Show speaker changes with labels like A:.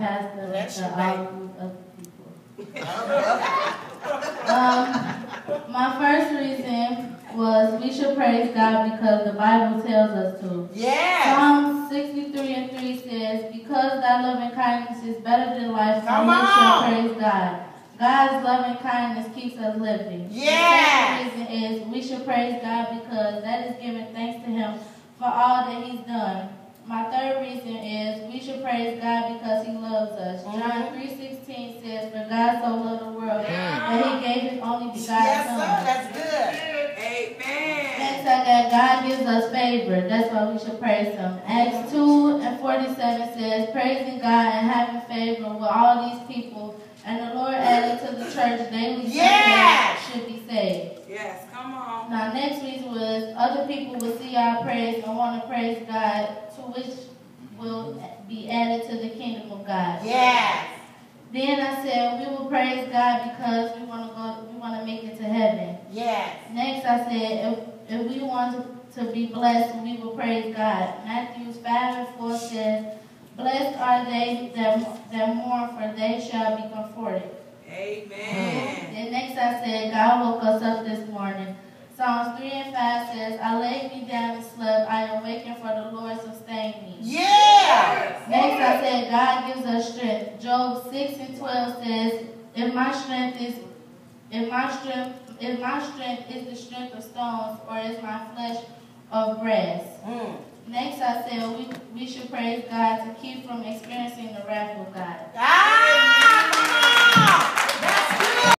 A: pastor,
B: That's
A: to
B: your
A: all
B: baby.
A: of the other people. My first reason was we should praise God because the Bible tells us to.
B: Yes.
A: Psalm 63:3 says, because thy loving kindness is better than life,
B: Come
A: we shall
B: on.
A: praise God. God's loving kindness keeps us living.
B: Yes.
A: The second reason is we should praise God because that is giving thanks to Him for all that He's done. My third reason is we should praise God because He loves us. John 3:16 says, for God so loved the world that He gave His only begotten
B: Yes,
A: Son.
B: sir. That's good.
C: Amen.
A: Next I got God gives us favor. That's why we should praise Him. Acts 2:47 says, praising God and having favor with all these people, and the Lord added to the church daily
B: Yes.
A: should be saved.
C: Yes, come on.
A: Now next reason was other people will see our praise and want to praise God, to which will be added to the kingdom of God.
B: Yes.
A: Then I said we will praise God because we want to make it to heaven.
B: Yes.
A: Next I said if we want to be blessed, we will praise God. Matthew 5:4 says, blessed are they that mourn, for they shall be comforted.
C: Amen.
A: Then next I said, God woke us up this morning. Psalms 3:5 says, I laid me down and slept. I awakened, for the Lord sustained me.
B: Yeah.
A: Next I said, God gives us strength. Job 6:12 says, if my strength is the strength of stones, or is my flesh of brass? Next I said we should praise God to keep from experiencing the wrath of God.
B: Ah, come on.